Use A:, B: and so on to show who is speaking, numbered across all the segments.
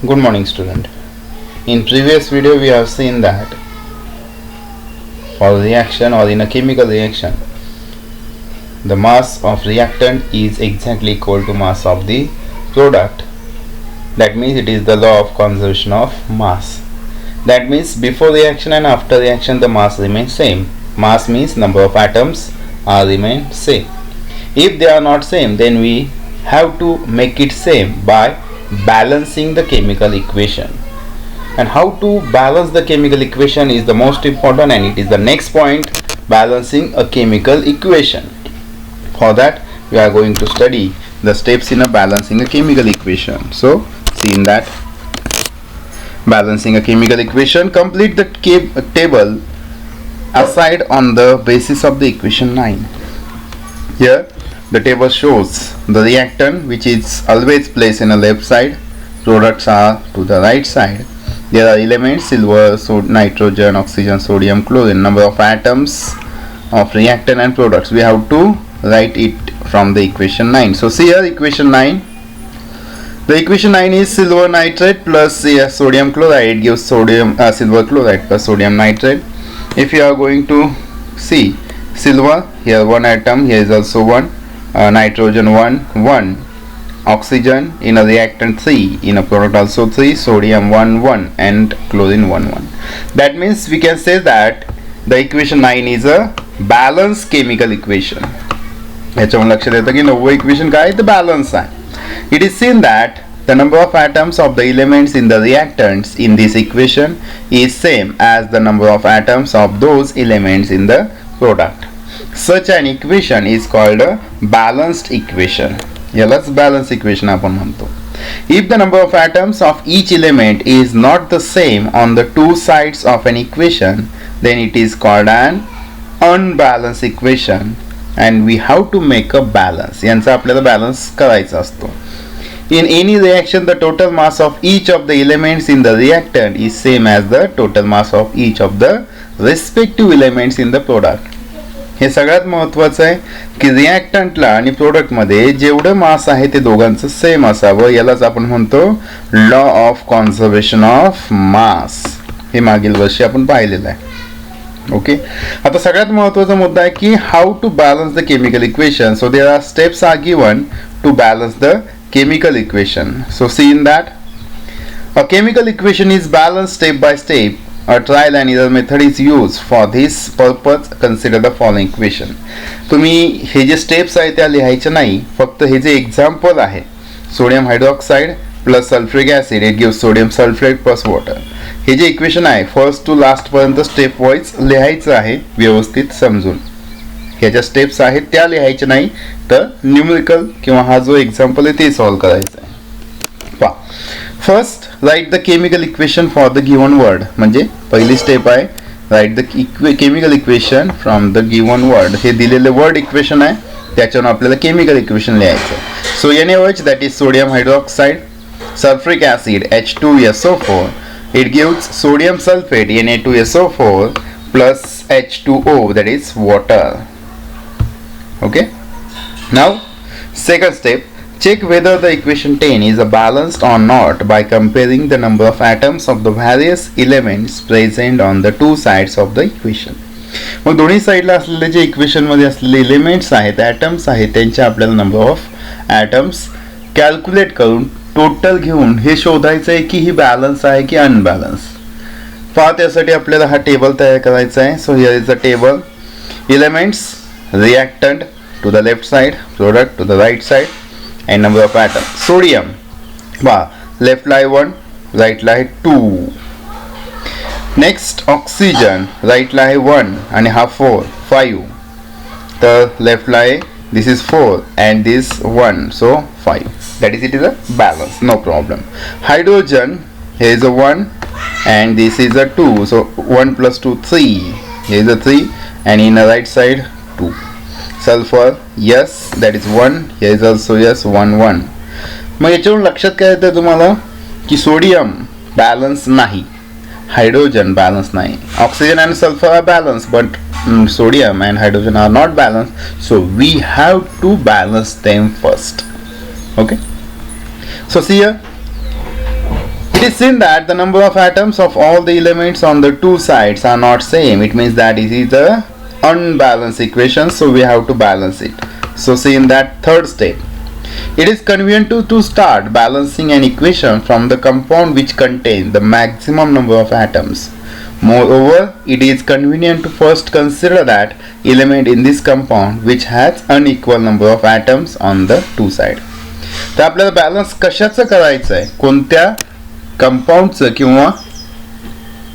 A: Good morning, student. In previous video we have seen that for reaction or in a chemical reaction the mass of reactant is exactly equal to mass of the product. That means it is the law of conservation of mass. That means before reaction and after reaction the mass remains same. Mass means number of atoms are remain same. If they are not same, then we have to make it same by balancing the chemical equation. And how to balance the chemical equation is the most important, and it is the next point, balancing a chemical equation. For that we are going to study the steps in a balancing a chemical equation. So see in that, balancing a chemical equation, complete the table aside on the basis of the equation 9. Here the table shows the reactant, which is always placed in the left side, products are to the right side. There are elements silver, nitrogen, oxygen, sodium, chlorine. Number of atoms of reactant and products, we have to write it from the equation 9. So see here equation 9. The equation 9 is silver nitrate plus sodium chloride gives silver chloride plus sodium nitrate. If you are going to see silver, here one atom, here is also one, nitrogen 1, oxygen in a reactant 3, in a product also 3, sodium 1, and chlorine 1. That means we can say that the equation 9 is a balanced chemical equation. याच्यावरून लक्षात येतं की 9वे equation काय आहे, balance आहे. It is seen that the number of atoms of the elements in the reactants in this equation is same as the number of atoms of those elements in the product. Such an equation is called a balanced equation. यालाच balanced equation आपण म्हणतो. If the number of atoms of each element is not the same on the two sides of an equation, then it is called an unbalanced equation, and we have to make a balance. यांचा आपल्याला balance करायचा असतो. In any reaction, the total mass of each of the elements in the reactant is same as the total mass of each of the respective elements in the product. हे सगळ्यात महत्त्वाचं आहे की रिॲक्टंटला आणि प्रोडक्टमध्ये जेवढं मास आहे ते दोघांचं सेम असावं. यालाच आपण म्हणतो law of conservation of mass. हे मागील वर्षी आपण पाहिलेलं आहे. ओके, आता सगळ्यात महत्त्वाचा मुद्दा आहे की how to balance the chemical equation. So there are steps are given to balance the chemical equation. So see in that, a chemical equation is balanced step by step. A trial and error method is used for this purpose. Consider the following equation. तुम्ही हे जे steps आहेत त्या लिहायच्या नाही, फक्त हे जे एक्झाम्पल आहे, sodium hydroxide plus sulphuric acid it gives sodium sulphate plus water. हे जे इक्वेशन आहे फर्स्ट टू लास्ट पर्यंत स्टेप वाईज लिहायचं आहे व्यवस्थित समजून. ह्याच्या स्टेप्स आहेत त्या लिहायच्या नाही, तर न्यूमेरिकल किंवा हा जो एक्झाम्पल आहे ते सॉल्व करायचं आहे. पहा, first write the chemical equation for the given word. म्हणजे पहिली स्टेप आहे write the chemical equation from the given word. हे दिलेले वर्ड इक्वेशन आहे, त्याच्यावर आपल्याला केमिकल इक्वेशन लिहायचं आहे. So NaOH that is sodium hydroxide, sulphuric acid H2SO4, it gives sodium sulphate Na2SO4 plus H2O that is water. Okay, now second step, check whether the equation 10 is balanced or not by comparing the number of atoms of the various elements present on the two sides of the equation. मग दोन्ही साईडला असलेले जे equation मध्ये असलेले elements आहेत, atoms आहेत, त्यांचे आपल्याला नंबर ऑफ ॲटम्स कॅल्क्युलेट करून टोटल घेऊन हे शोधायचं आहे की ही बॅलन्स आहे की अनबॅलन्स. पहा, त्यासाठी आपल्याला हा टेबल तयार करायचा आहे. So here is the table. Elements, reactant to the left side, product to the right side, and number of atoms. Sodium, left lie 1, right lie 2. Next oxygen, right lie 1 and half 4, 5. The left lie, this is 4 and this 1, so 5. That is, it is a balance, no problem. Hydrogen, here is a 1 and this is a 2, so 1 plus 2, 3. Here is a 3 and in the right side 2. Sulfur, yes, that is 1. Here is also yes, 1. मग याच्यावरून लक्षात काय येतं तुम्हाला की sodium balance नाही, hydrogen balance नाही, oxygen and sulphur are balance, but sodium and hydrogen are not balanced, so we have to balance them first. Okay, so see here, is seen that the number of atoms of all the elements on the two sides are not same. It means that it is a unbalanced equation, so we have to balance it. So see in that third step, it is convenient to start balancing an equation from the compound which contains the maximum number of atoms. Moreover, it is convenient to first consider that element in this compound which has unequal number of atoms on the two sides. तर आपल्याला balance कशाचं करायचं आहे, कोणत्या कंपाऊंडचं किंवा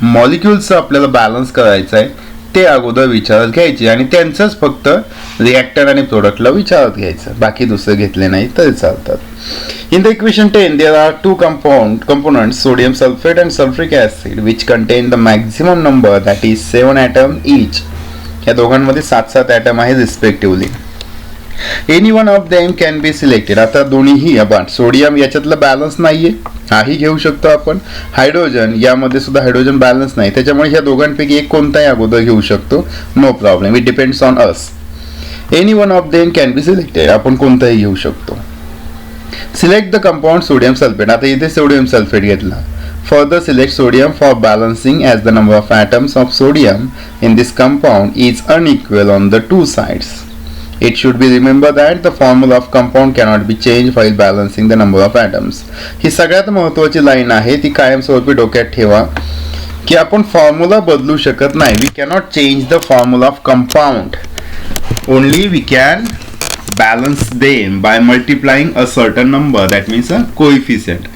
A: मॉलिक्यूलचं आपल्याला balance करायचं आहे ते अगोदर विचारात घ्यायचे आणि त्यांचंच फक्त रिॲक्टर आणि प्रोडक्टला विचारात घ्यायचं, बाकी दुसरं घेतले नाही तरी चालतात. In the equation 10 there are two components, sodium sulfate and sulfuric acid, which contain the maximum number, that is 7 atoms each. या दोघांमध्ये 7 ॲटम आहे respectively. Any one of them can be selected. आता दोन्हीही आपण सोडियम याच्यातलं बॅलन्स नाहीये, हाही घेऊ शकतो आपण. हायड्रोजन यामध्ये सुद्धा हायड्रोजन बॅलन्स नाही, त्याच्यामुळे ह्या दोघांपैकी एक कोणताही अगोदर घेऊ शकतो, no problem. It depends on us. Any one of them can be selected, आपण कोणताही घेऊ शकतो. Select the compound sodium sulphate. आता इथे सोडियम सल्फेट घेतला. Further select sodium for balancing as the number of atoms of sodium in this compound is unequal on the two sides. It should be remembered that the formula of compound cannot be changed while balancing the number of atoms. ही सगळ्यात महत्त्वाची line आहे, ती कायमस्वरूपी डोक्यात ठेवा की आपण formula बदलू शकत नाही. We cannot change the formula of compound. Only we can balance them by multiplying a certain number, that means a coefficient.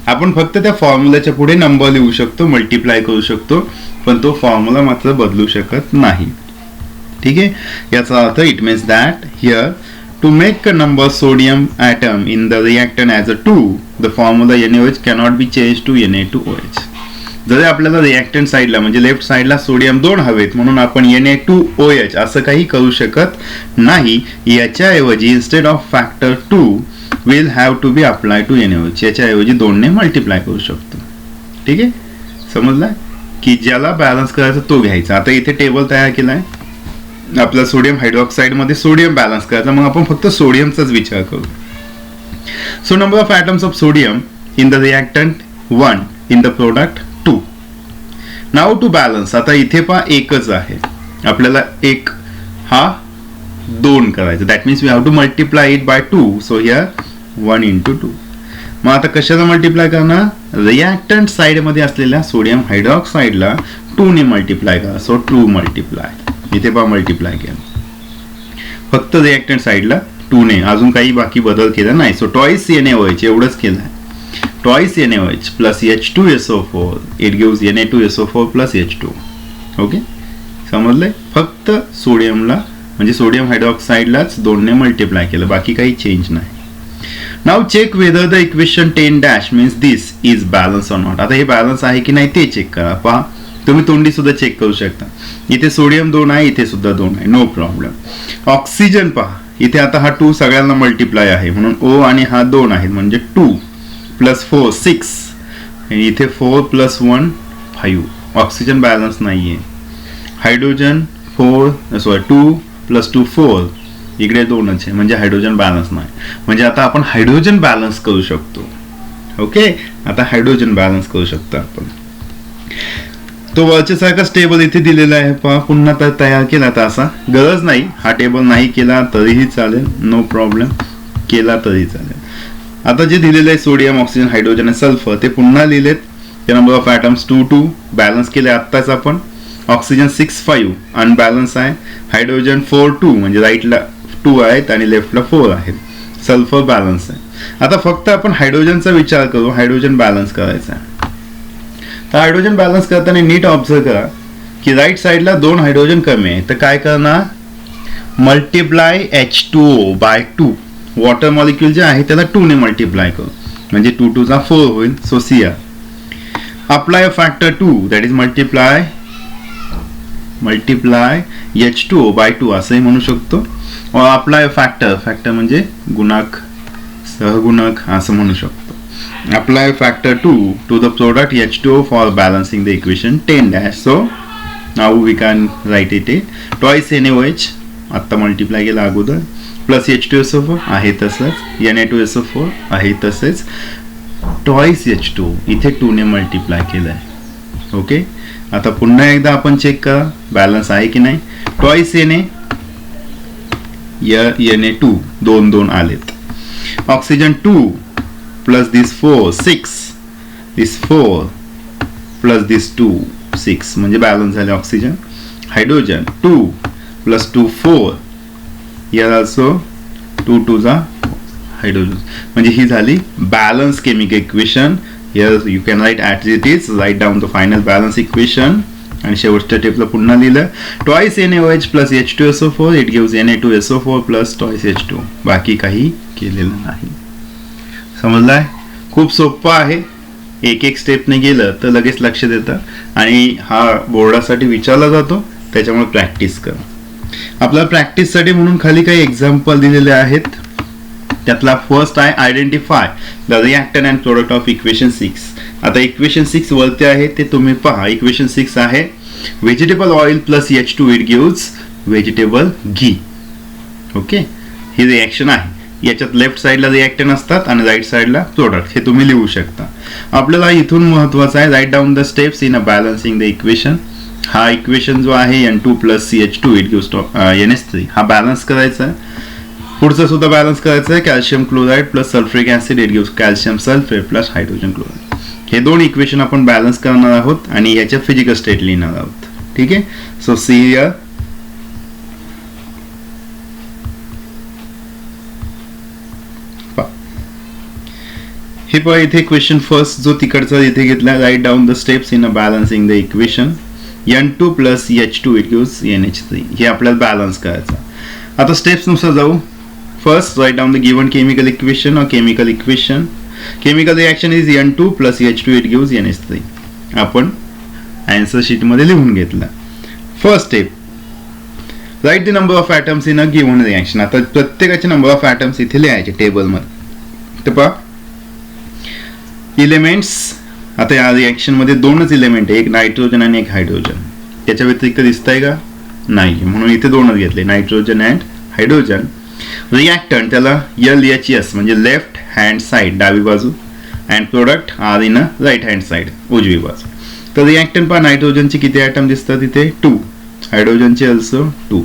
A: आपण फक्त त्या फॉर्म्युलाच्या पुढे नंबर लिहू शकतो, मल्टिप्लाय करू शकतो, पण तो फॉर्म्युला मात्र बदलू शकत नाही. ठीक आहे, याचा अर्थ it means that here to make a number sodium atom in the reactant as a 2, the formula NaOH cannot be change to Na2OH. जर आपल्याला रिॲक्टंट साईडला म्हणजे लेफ्ट साईडला सोडियम 2 हवेत म्हणून आपण Na2OH असं काही करू शकत नाही. याच्याऐवजी instead of factor 2 will have to be applied to NaOH. याच्याऐवजी 2 ने मल्टिप्लाय करू शकतो. ठीक आहे, समजलं की ज्याला बॅलन्स करायचा तो घ्यायचा. आता इथे टेबल तयार केलाय आपला सोडियम हायड्रॉक्साईड मध्ये सोडियम बॅलन्स करायचा, मग आपण फक्त सोडियमचाच विचार करू. So number of atoms of sodium in the reactant 1, in the product 2. Now to balance. आता इथे पहा एकच आहे, आपल्याला एक हा 2 करायचं, that means we have to multiply it by 2. So here 1 into 2. मग आता कशाला मल्टिप्लाय करणार, रिॲक्टंट साइड मध्ये असलेल्या सोडियम हायड्रॉक्साईडला 2 ने मल्टिप्लाय करा. सो 2 मल्टिप्लाय, इथे पहा मल्टिप्लाय केलं फक्त रिॲक्टंट साइडला 2 ने, अजून काही बाकी बदल केला नाही. सो ट्वाइस NaOH एवढंच केलं आहे. Twice NaOH plus H2SO4 it gives Na2SO4 plus H2. Okay, समजलंय. फक्त सोडियमला म्हणजे सोडियम हायड्रॉक्साईडलाच 2 ने मल्टिप्लाय केलं, बाकी काही चेंज नाही. Now check whether the equation 10 dash means this is balance or not. आता हे बॅलन्स आहे की नाही ते चेक करा. पहा तुम्ही तोंडी सुद्धा चेक करू शकता. इथे सोडियम 2 आहे, इथे सुद्धा 2 आहे, नो प्रॉब्लेम. ऑक्सिजन पहा, इथे आता हा 2 सगळ्यांना मल्टिप्लाय आहे म्हणून O आणि हा 2 आहेत म्हणजे 2 प्लस 4 6, आणि इथे 4 प्लस 1 5. ऑक्सिजन बॅलन्स नाहीये. हायड्रोजन 2 प्लस 2 4, इकडे 2च आहे म्हणजे हायड्रोजन बॅलन्स नाही. म्हणजे आता आपण हायड्रोजन बॅलन्स करू शकतो. ओके, आता हायड्रोजन बॅलन्स करू शकतो आपण. तो वरच्या सारखाच टेबल इथे दिलेला आहे पहा, पुन्हा तर तयार केला तर असा गरज नाही, हा टेबल नाही केला तरीही चालेल, नो प्रॉब्लेम, केला तरी चालेल. आता जे दिलेलं आहे सोडियम, ऑक्सिजन, हायड्रोजन आणि सल्फर ते पुन्हा लिहिलेत. नंबर ऑफ ॲटम्स 2 2 बॅलन्स केले आत्ताच आपण. ऑक्सिजन 6 5 अनबॅलन्स आहे. हायड्रोजन 4 2 म्हणजे राईटला 2 आहेत आणि लेफ्टला 4 आहेत. सल्फर बॅलन्स आहे. आता फक्त आपण हायड्रोजनचा विचार करू, हायड्रोजन बॅलन्स करायचा आहे. तर हायड्रोजन बॅलन्स करताना नीट ऑब्झर्व करा की राईट साईडला 2 हायड्रोजन कमी आहे, तर काय करणार, multiply H2O by 2. Water molecule जे आहे त्याला 2 ने मल्टिप्लाय करू म्हणजे 2 2 चा 4 होईल. So see apply factor 2 that is multiply H2O by 2 असंही म्हणू शकतो. अप्लाय फॅक्टर म्हणजे गुणक, सहगुणक असं म्हणू शकतो. Apply factor 2 to the product H2O for balancing the equation 10 dash. So now we can write it. Twice NaOH आत्ता मल्टिप्लाय केला अगोदर, प्लस H2SO4 आहे तसंच, Na2SO4 आहे तसेच, ट्वाइस H2 इथे 2 ने मल्टिप्लाय केलंय. ओके, आता पुन्हा एकदा आपण चेक करा बॅलन्स आहे की नाही. ट्वाइस N Na2 2 2 आलेत. Oxygen 2 plus this 4 6, this 4 plus this 2 6 म्हणजे बॅलन्स झाले oxygen. Hydrogen 2 plus 2 4, here also 2 2 जा हायड्रोजन, म्हणजे ही झाली balance chemical equation. Here you can write at it is, write down the final balance equation. आणि शेवटच्या टेपला पुन्हा लिहिलं twice NaOH plus H2SO4 it gives Na2SO4 plus twice H2. बाकी काही केलेलं नाही. समजलाय? खूप सोपं आहे. एक एक स्टेपने गेलं तर लगेच लक्षात येतं आणि हा बोर्डासाठी विचारला जातो, त्याच्यामुळे प्रॅक्टिस करा. आपल्याला प्रॅक्टिससाठी म्हणून खाली काही एक्झाम्पल दिलेले आहेत. त्यातला फर्स्ट आहे identify the reactant and product of equation 6. आता इक्वेशन 6 वरती आहे ते तुम्ही पहा. इक्वेशन 6 आहे vegetable oil plus H2 it gives vegetable ghee. Okay, he reaction आहे. याच्यात लेफ्ट साइडला रिॲक्टंट असतात आणि राईट साइडला प्रोडक्ट, हे तुम्ही लिहू शकता. आपल्याला इथून महत्वाचं आहे write down the steps in a balancing the equation. हा इक्वेशन जो आहे N2 plus CH2 it gives NH3, हा बॅलन्स करायचा आहे. पुढचं सुद्धा बॅलन्स करायचं आहे. Calcium chloride plus sulphuric acid it gives calcium sulphate plus hydrogen chloride. हे दोन इक्वेशन आपण बॅलन्स करणार आहोत आणि ह्याच्या फिजिकल स्टेट लिहिणार आहोत. ठीक आहे, सो सी हियर. हे पहा इथे क्वेश्चन फर्स्ट जो तिकडचा इथे घेतला, write down the steps in a balancing the equation. N2 plus H2 it gives NH3, हे आपल्याला बॅलन्स करायचं. आता स्टेप्स नुसार जाऊ. First write down the given chemical equation और chemical equation. Chemical reaction is N2 plus H2 it gives NH3. आपण answer sheet मध्ये लिहून घेतला. First step, write the number of atoms in a given reaction. आता प्रत्येकाचे number of atoms इथे लिहायचे table मध्ये. तर पहा एलिमेंट्स, आता या रिॲक्शन मध्ये दोनच एलिमेंट आहे, एक नायट्रोजन आणि एक हायड्रोजन. त्याच्या व्यतिरिक्त दिसतंय का? नाही, म्हणून इथे दोनच घेतले, नायट्रोजन अँड हायड्रोजन. रिॲक्टंट त्याला LHS म्हणजे लेफ्ट हँड साइड डावी बाजू, and product are in a right hand side उजवी बाजू. तर रिॲक्टंट पहा नायट्रोजनचे किती ॲटम दिसतात इथे 2, हायड्रोजनचे ऑल्सो 2.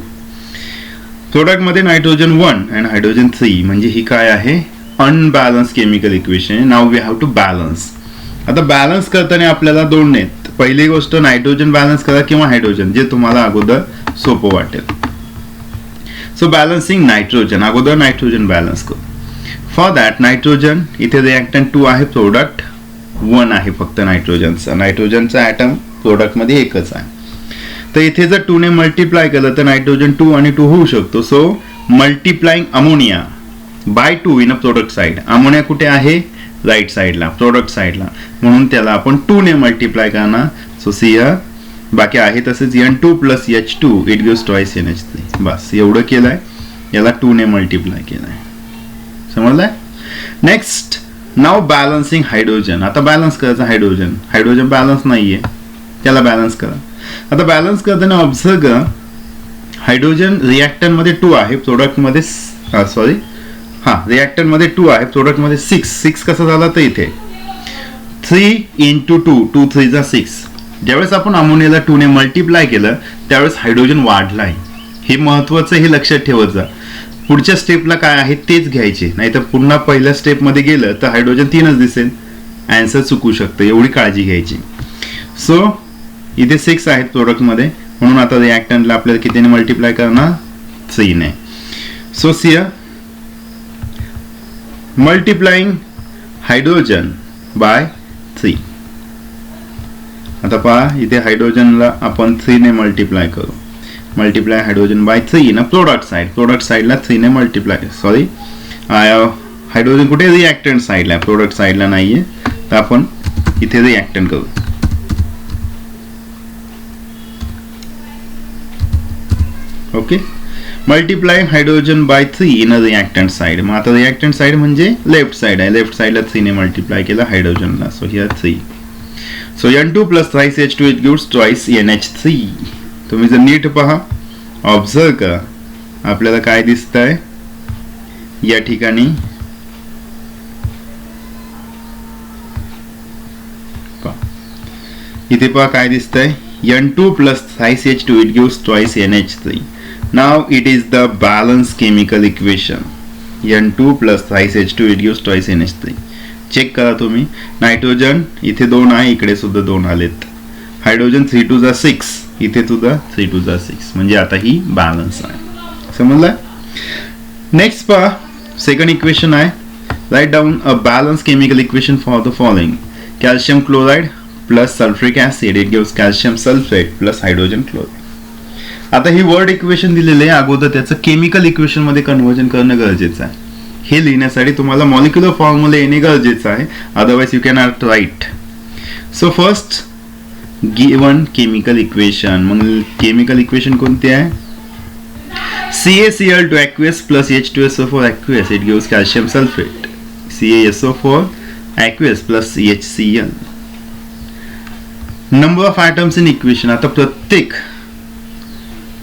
A: प्रोडक्ट मध्ये नायट्रोजन 1 अँड हायड्रोजन 3, म्हणजे ही काय आहे unbalance chemical equation. Now we have to balance. आता बॅलन्स करताना आपल्याला दोन आहेत. पहिली गोष्ट नायट्रोजन बॅलन्स करा किंवा हायड्रोजन, जे तुम्हाला अगोदर सोपं वाटेल. सो बॅलन्सिंग नायट्रोजन, अगोदर नायट्रोजन बॅलन्स करू. फॉर दॅट नायट्रोजन इथे रिॲक्टंट 2 आहे, प्रोडक्ट 1 आहे फक्त नायट्रोजनचा. नायट्रोजनचा ॲटम प्रोडक्ट मध्ये एकच आहे. तर इथे जर 2 ने मल्टिप्लाय केलं तर नायट्रोजन 2 आणि 2 होऊ शकतो. So multiplying ammonia bye 2 in a product side. Ammonia कुठे आहे? राईट साइडला, प्रोडक्ट साइडला, म्हणून त्याला आपण 2 ने मल्टिप्लाय करणार. So see here. बाकी आहे तसेच N2 plus H2 it gives twice NH3. बस एवढं केलंय, याला 2 ने मल्टिप्लाय केलंय. समजलंय? नेक्स्ट नाव बॅलन्सिंग हायड्रोजन. आता बॅलन्स करायचं हायड्रोजन. हायड्रोजन बॅलन्स नाहीये, त्याला बॅलन्स करा. आता बॅलन्स करताना ऑब्झर्व करा, हायड्रोजन रिॲक्टंट मध्ये 2 आहे, प्रोडक्ट मध्ये रिॲक्टंट मध्ये 2 आहे, प्रोडक्ट मध्ये 6 कसं झाला तर इथे 3 into 2, 2 3 जा 6. ज्यावेळेस आपण अमोनियाला 2 ने मल्टिप्लाय केलं त्यावेळेस हायड्रोजन वाढलाय. हे महत्वाचं, हे लक्षात ठेवत जा. पुढच्या स्टेपला काय आहे तेच घ्यायचे, नाहीतर पुन्हा पहिल्या स्टेप मध्ये गेलं तर हायड्रोजन 3च दिसेल, आन्सर चुकू शकतं. एवढी काळजी घ्यायची. सो इथे 6 आहेत प्रोडक्ट मध्ये, म्हणून आता रिॲक्टंटला आपल्याला कितीने मल्टिप्लाय करणार? 3 ने. So see multiplying hydrogen by 3. आता पहा इथे हायड्रोजनला आपण 3 ने मल्टिप्लाय करू. मल्टिप्लाय हायड्रोजन बाय 3 ना प्रोडक्ट साइड. प्रोडक्ट साइडला 3 ने मल्टिप्लाय, सॉरी हायड्रोजन कुठे? रिॲक्टंट साइडला, प्रोडक्ट साइडला नाहीये. तर आपण इथे रिॲक्टंट करू. Okay, multiply hydrogen by 3 in a reactant side. मग आता रिॲक्टंट साइड म्हणजे लेफ्ट साइड आहे, लेफ्ट साइडला 3 ने मल्टिप्लाय केलं हायड्रोजनला. So here 3. So N2 plus twice H2 it gives twice NH3. तुम्ही जर नीट पहा, ऑब्झर्व करा, आपल्याला काय दिसतंय या ठिकाणी इथे पहा काय दिसतंय, N2 plus thrice H2 it gives twice NH3. Now it is the balanced chemical equation. N2 plus thrice H2 it gives twice NH3. Check करा तुम्ही, नायट्रोजन इथे 2 आहे, इकडे सुद्धा 2 आलेत. हायड्रोजन 3 2 जा 6, इथे सुद्धा 3 2 जा 6, म्हणजे आता ही बॅलन्स आहे. समजलं? नेक्स्ट पहा, सेकंड इक्वेशन आहे. Write down a balance chemical equation for the following. Calcium chloride plus sulphuric acid it gives calcium sulphate plus hydrogen chloride. आता ही वर्ड इक्वेशन दिलेले आहे, अगोदर त्याचं केमिकल इक्वेशन मध्ये कन्वर्जन करणं गरजेचं आहे. हे लिहिण्यासाठी तुम्हाला मॉलिक्युलर फॉर्म्युला येणे गरजेचं आहे, otherwise you can not write. So first given chemical equation, मग केमिकल इक्वेशन कोणती आहे? CaCl2 aqueous plus H2SO4 aqueous it gives calcium sulfate. CaSO4 aqueous plus HCl. Number of atoms in equation. आता प्रत्येक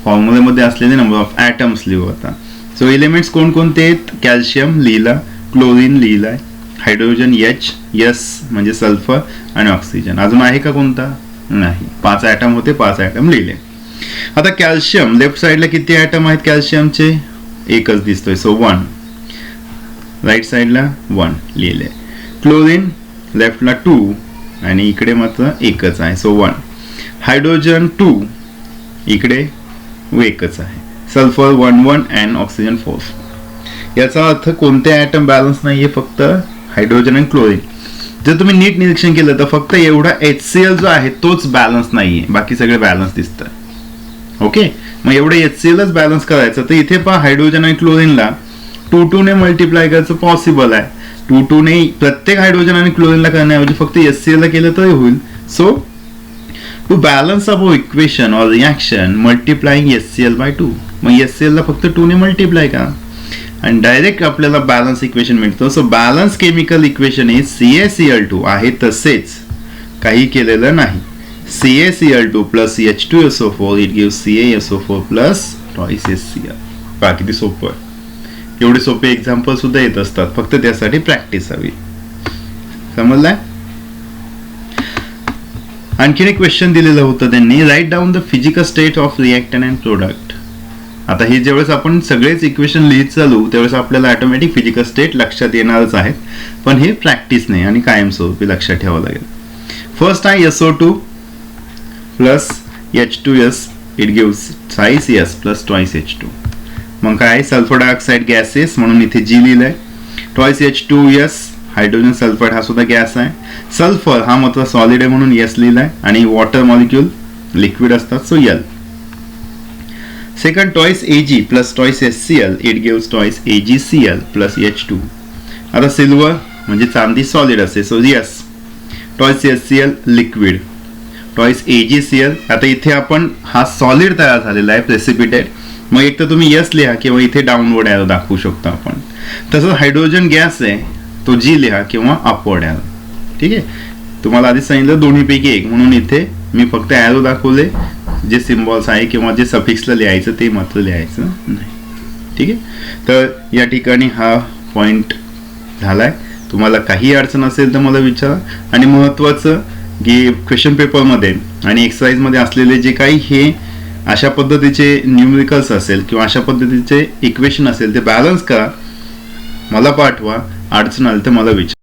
A: फॉर्म्युलेमध्ये असलेले number of atoms लिहू आता. So elements कोणकोणते आहेत? कॅल्शियम लिहिला, क्लोरीन लिहिलाय, हायड्रोजन H, S म्हणजे सल्फर आणि ऑक्सिजन. अजून आहे का कोणता? नाही. 5 ॲटम होते, 5 ॲटम लिहिले. आता कॅल्शियम लेफ्ट साइडला किती ॲटम आहेत कॅल्शियमचे? एकच दिसतोय, सो 1. राईट साइडला 1 लिहिले. क्लोरीन लेफ्टला 2 आणि इकडे मात्र एकच आहे, सो 1. हायड्रोजन 2 इकडे एकच आहे. Sulphur 1 1 and oxygen 4. याचा अर्थ कोणते ॲटम बॅलन्स नाहीये? फक्त हायड्रोजन आणि क्लोरीन. जर तुम्ही नीट निरीक्षण केलं तर फक्त एवढा HCl जो आहे तोच बॅलन्स नाहीये, बाकी सगळे बॅलन्स दिसतात. ओके, मग एवढं HClच बॅलन्स करायचं, तर इथे पहा हायड्रोजन आणि क्लोरीनला 2 2 ने मल्टिप्लाय करायचं पॉसिबल आहे. 2 2 ने प्रत्येक हायड्रोजन आणि क्लोरीनला करण्याऐवजी फक्त HCl ला केलं तरी होईल. So to balance above equation or reaction multiplying HCl by 2. मग HCl ला फक्त 2 ने मल्टिप्लाय करा आणि डायरेक्ट आपल्याला बॅलन्स इक्वेशन मिळतं. So balance chemical equation is CaCl2 आहे तसेच, काही केलेलं नाही. CaCl2 plus H2SO4 it gives CaSO4 plus twice HCl. बाकी ते सोपं. एवढे सोपे एक्झाम्पल सुद्धा येत असतात, फक्त त्यासाठी प्रॅक्टिस हवी. समजलाय? आणखीन एक क्वेश्चन दिलेलं होतं त्यांनी. Write down the physical state of reactant and product. आता हे ज्यावेळेस आपण सगळेच इक्वेशन लिहित चालू त्यावेळेस आपल्याला ऑटोमॅटिक फिजिकल स्टेट लक्षात येणारच आहेत, पण हे प्रॅक्टिस नाही आणि कायमस्वरूपी लक्षात ठेवावं लागेल. फर्स्ट आहे SO2 plus H2S it gives thrice S plus twice H2. मग काय? सल्फर डायऑक्साइड गॅसेस म्हणून इथे G लिहिलंय. twice H2S हायड्रोजन सल्फाइड हा सुद्धा गॅस आहे. सल्फर हा मात्र सॉलिड आहे म्हणून S लिहिलाय आणि वॉटर मॉलिक्यूल लिक्विड असतात, so L. Second twice Ag plus twice HCl it gives twice AgCl plus H2. आता सिल्वर म्हणजे चांदी सॉलिड असते, so S. twice HCl liquid, twice AgCl. आता इथे आपण हा सॉलिड तयार झालेला आहे प्रेसिपिटेट, मग एक तर तुम्ही S लिहा किंवा इथे डाऊनवर्ड एरो दाखवू शकतो आपण. तसंच हायड्रोजन गॅस आहे तो G लिहा किंवा अपवर्ड एरो. ठीक आहे, तुम्हाला आधी सांगितलं दोन्हीपैकी एक, म्हणून इथे मी फक्त एरो दाखवले. जे सिम्बॉल्स आहे किंवा जे सफिक्सला लिहायचं ते मात्र लिहायचं नाही. ठीक आहे, तर या ठिकाणी हा पॉइंट झालाय. तुम्हाला काही अडचण असेल तर मला विचारा. आणि महत्त्वाचं की क्वेश्चन पेपरमध्ये आणि एक्सरसाइजमध्ये असलेले जे काही हे अशा पद्धतीचे न्यूमेरिकल्स असेल किंवा अशा पद्धतीचे इक्वेशन असेल ते बॅलन्स करा, मला पाठवा. अडचण आली तर मला विचारा.